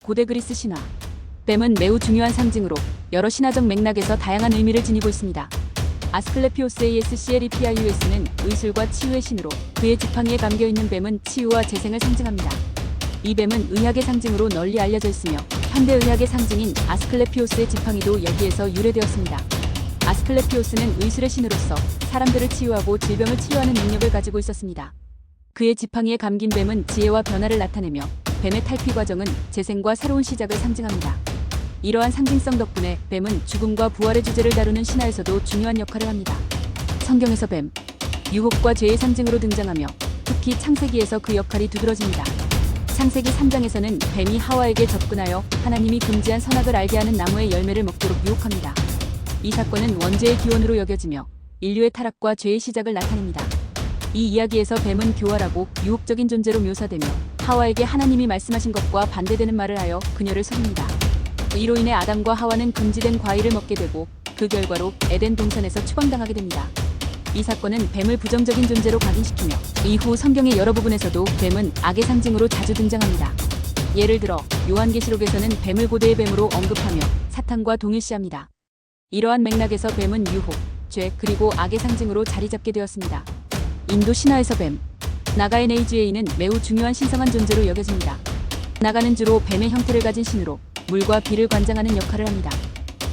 고대 그리스 신화. 뱀은 매우 중요한 상징으로 여러 신화적 맥락에서 다양한 의미를 지니고 있습니다. 아스클레피오스 ASCLEPIUS는 의술과 치유의 신으로 그의 지팡이에 감겨있는 뱀은 치유와 재생을 상징합니다. 이 뱀은 의학의 상징으로 널리 알려져 있으며 현대의학의 상징인 아스클레피오스의 지팡이도 여기에서 유래되었습니다. 아스클레피오스는 의술의 신으로서 사람들을 치유하고 질병을 치유하는 능력을 가지고 있었습니다. 그의 지팡이에 감긴 뱀은 지혜와 변화를 나타내며 뱀의 탈피 과정은 재생과 새로운 시작을 상징합니다. 이러한 상징성 덕분에 뱀은 죽음과 부활의 주제를 다루는 신화에서도 중요한 역할을 합니다. 성경에서 뱀, 유혹과 죄의 상징으로 등장하며 특히 창세기에서 그 역할이 두드러집니다. 창세기 3장에서는 뱀이 하와에게 접근하여 하나님이 금지한 선악을 알게 하는 나무의 열매를 먹도록 유혹합니다. 이 사건은 원죄의 기원으로 여겨지며 인류의 타락과 죄의 시작을 나타냅니다. 이 이야기에서 뱀은 교활하고 유혹적인 존재로 묘사되며 하와에게 하나님이 말씀하신 것과 반대되는 말을 하여 그녀를 속입니다. 이로 인해 아담과 하와는 금지된 과일을 먹게 되고 그 결과로 에덴 동산에서 추방당하게 됩니다. 이 사건은 뱀을 부정적인 존재로 각인시키며 이후 성경의 여러 부분에서도 뱀은 악의 상징으로 자주 등장합니다. 예를 들어 요한계시록에서는 뱀을 고대의 뱀으로 언급하며 사탄과 동일시합니다. 이러한 맥락에서 뱀은 유혹, 죄 그리고 악의 상징으로 자리 잡게 되었습니다. 인도 신화에서 뱀, 나가의 네이지에이는 매우 중요한 신성한 존재로 여겨집니다. 나가는 주로 뱀의 형태를 가진 신으로 물과 비를 관장하는 역할을 합니다.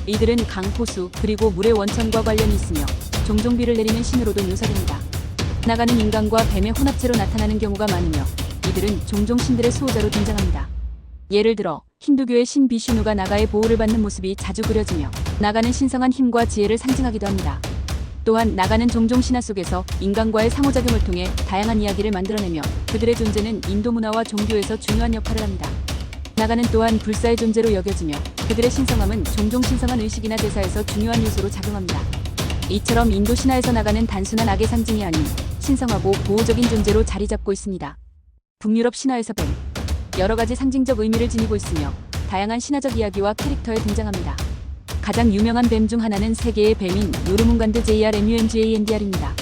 이들은 강, 호수 그리고 물의 원천과 관련이 있으며 종종 비를 내리는 신으로도 묘사됩니다. 나가는 인간과 뱀의 혼합체로 나타나는 경우가 많으며 이들은 종종 신들의 수호자로 등장합니다. 예를 들어 힌두교의 신 비슈누가 나가의 보호를 받는 모습이 자주 그려지며 나가는 신성한 힘과 지혜를 상징하기도 합니다. 또한 나가는 종종 신화 속에서 인간과의 상호작용을 통해 다양한 이야기를 만들어내며 그들의 존재는 인도 문화와 종교에서 중요한 역할을 합니다. 나가는 또한 불사의 존재로 여겨지며 그들의 신성함은 종종 신성한 의식이나 대사에서 중요한 요소로 작용합니다. 이처럼 인도 신화에서 나가는 단순한 악의 상징이 아닌 신성하고 보호적인 존재로 자리 잡고 있습니다. 북유럽 신화에서 뱀, 여러 가지 상징적 의미를 지니고 있으며 다양한 신화적 이야기와 캐릭터에 등장합니다. 가장 유명한 뱀 중 하나는 세계의 뱀인 요르문간드 JRMUMGANDR입니다.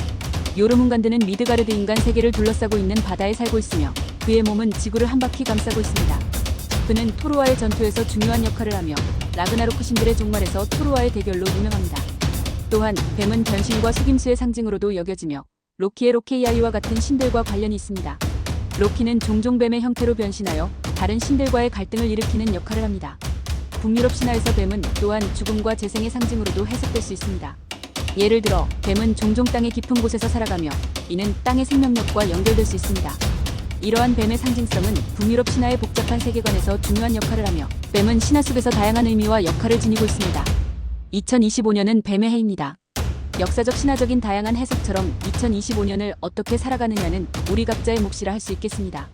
요르문간드는 미드가르드 인간 세계를 둘러싸고 있는 바다에 살고 있으며 그의 몸은 지구를 한 바퀴 감싸고 있습니다. 그는 토르와의 전투에서 중요한 역할을 하며 라그나로크 신들의 종말에서 토르와의 대결로 유명합니다. 또한 뱀은 변신과 속임수의 상징으로도 여겨지며 로키의 로케이아이와 같은 신들과 관련이 있습니다. 로키는 종종 뱀의 형태로 변신하여 다른 신들과의 갈등을 일으키는 역할을 합니다. 북유럽 신화에서 뱀은 또한 죽음과 재생의 상징으로도 해석될 수 있습니다. 예를 들어 뱀은 종종 땅의 깊은 곳에서 살아가며 이는 땅의 생명력과 연결될 수 있습니다. 이러한 뱀의 상징성은 북유럽 신화의 복잡한 세계관에서 중요한 역할을 하며 뱀은 신화 속에서 다양한 의미와 역할을 지니고 있습니다. 2025년은 뱀의 해입니다. 역사적 신화적인 다양한 해석처럼 2025년을 어떻게 살아가느냐는 우리 각자의 몫이라 할 수 있겠습니다.